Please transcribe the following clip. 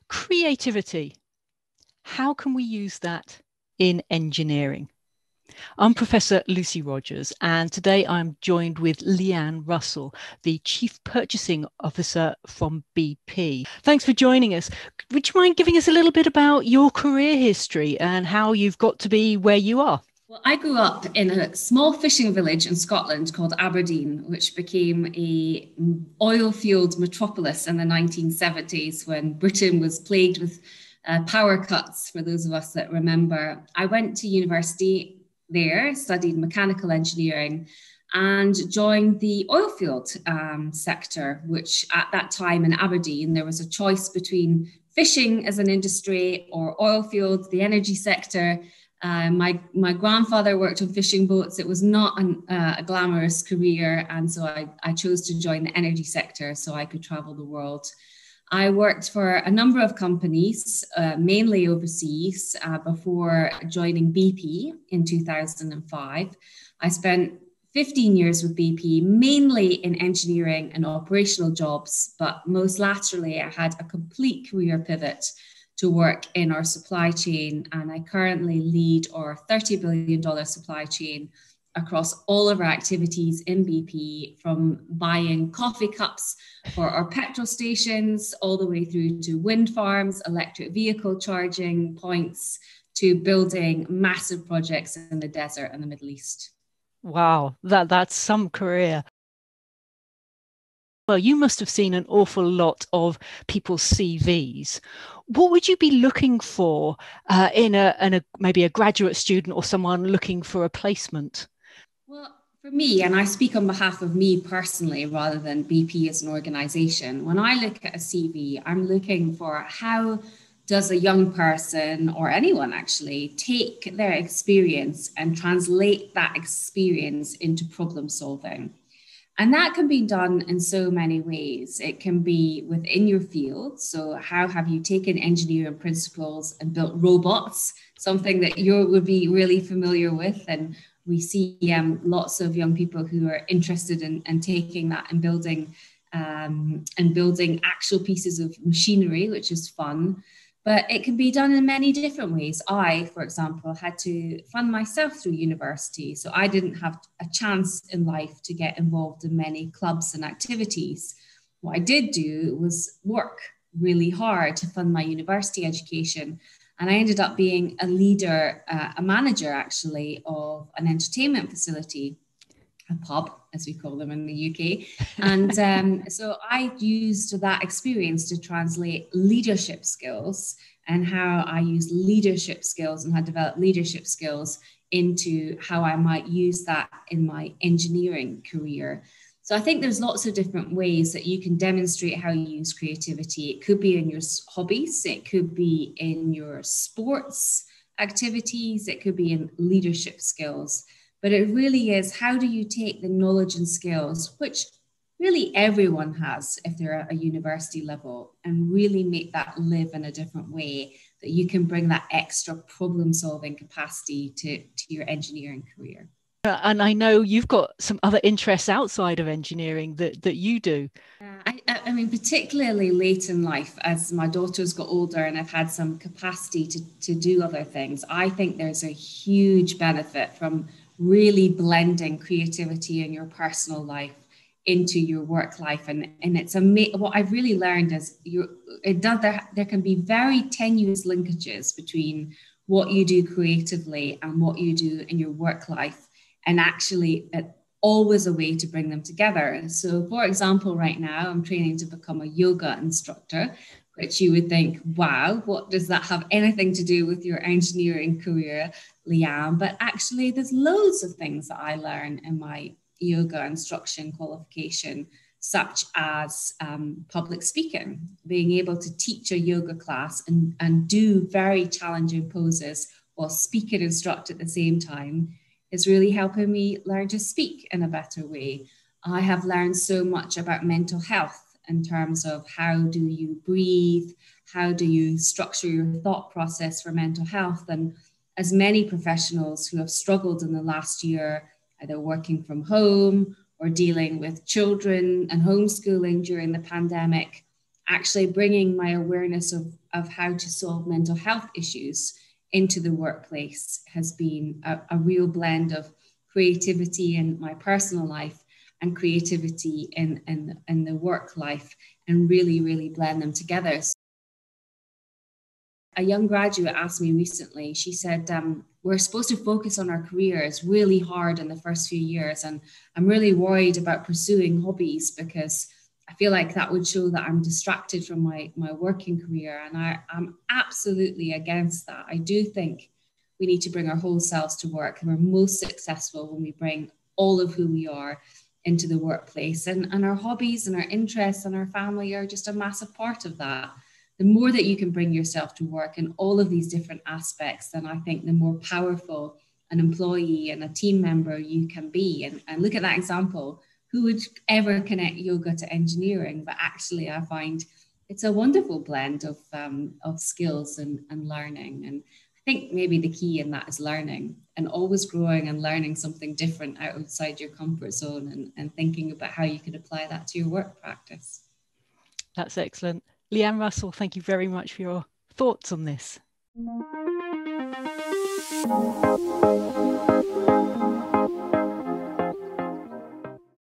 Creativity. How can we use that in engineering? I'm Professor Lucy Rogers, and today I'm joined with Leigh-Ann Russell, the Chief Purchasing Officer from BP. Thanks for joining us. Would you mind giving us a little bit about your career history and how you've got to be where you are? Well, I grew up in a small fishing village in Scotland called Aberdeen, which became a oil-fueled metropolis in the 1970s when Britain was plagued with power cuts, for those of us that remember. I went to university there, studied mechanical engineering, and joined the oilfield sector, which at that time in Aberdeen, there was a choice between fishing as an industry or oilfield, the energy sector. My grandfather worked on fishing boats. It was not a glamorous career. And so I chose to join the energy sector so I could travel the world. I worked for a number of companies, mainly overseas, before joining BP in 2005. I spent 15 years with BP, mainly in engineering and operational jobs, but most laterally, I had a complete career pivot to work in our supply chain. And I currently lead our $30 billion supply chain across all of our activities in BP, from buying coffee cups for our petrol stations, all the way through to wind farms, electric vehicle charging points, to building massive projects in the desert and the Middle East. Wow, that's some career. Well, you must have seen an awful lot of people's CVs. What would you be looking for in a maybe a graduate student or someone looking for a placement? Well, for me, and I speak on behalf of me personally rather than BP as an organization, when I look at a CV, I'm looking for how does a young person, or anyone actually, take their experience and translate that experience into problem solving. And that can be done in so many ways. It can be within your field. So how have you taken engineering principles and built robots, something that you would be really familiar with? And we see lots of young people who are interested in taking that and building actual pieces of machinery, which is fun. But it can be done in many different ways. I, for example, had to fund myself through university. So I didn't have a chance in life to get involved in many clubs and activities. What I did do was work really hard to fund my university education. And I ended up being a leader, a manager actually, of an entertainment facility, a pub, as we call them in the UK. And so I used that experience to translate leadership skills and how I use leadership skills and how I develop leadership skills into how I might use that in my engineering career. So I think there's lots of different ways that you can demonstrate how you use creativity. It could be in your hobbies, it could be in your sports activities, it could be in leadership skills. But it really is, how do you take the knowledge and skills, which really everyone has if they're at a university level, and really make that live in a different way that you can bring that extra problem solving capacity to your engineering career. And I know you've got some other interests outside of engineering that you do. I mean, particularly late in life, as my daughter's got older and I've had some capacity to do other things, I think there's a huge benefit from really blending creativity in your personal life into your work life. And it's what I've really learned is there can be very tenuous linkages between what you do creatively and what you do in your work life. And actually, always a way to bring them together. So, for example, right now, I'm training to become a yoga instructor, which you would think, wow, what does that have anything to do with your engineering career, Leigh-Ann? But actually, there's loads of things that I learn in my yoga instruction qualification, such as public speaking, being able to teach a yoga class and do very challenging poses while speak and instruct at the same time is really helping me learn to speak in a better way. I have learned so much about mental health in terms of how do you breathe, how do you structure your thought process for mental health, and as many professionals who have struggled in the last year, either working from home or dealing with children and homeschooling during the pandemic, actually bringing my awareness of how to solve mental health issues into the workplace has been a real blend of creativity in my personal life and creativity in the work life, and really, really blend them together. A young graduate asked me recently, she said, we're supposed to focus on our careers really hard in the first few years. And I'm really worried about pursuing hobbies because I feel like that would show that I'm distracted from my working career. And I'm absolutely against that. I do think we need to bring our whole selves to work, and we're most successful when we bring all of who we are into the workplace. And our hobbies and our interests and our family are just a massive part of that. The more that you can bring yourself to work in all of these different aspects, then I think the more powerful an employee and a team member you can be. And look at that example. Who would ever connect yoga to engineering? But actually, I find it's a wonderful blend of skills and learning. And I think maybe the key in that is learning and always growing and learning something different outside your comfort zone, and thinking about how you could apply that to your work practice. That's excellent. Leigh-Ann Russell, thank you very much for your thoughts on this.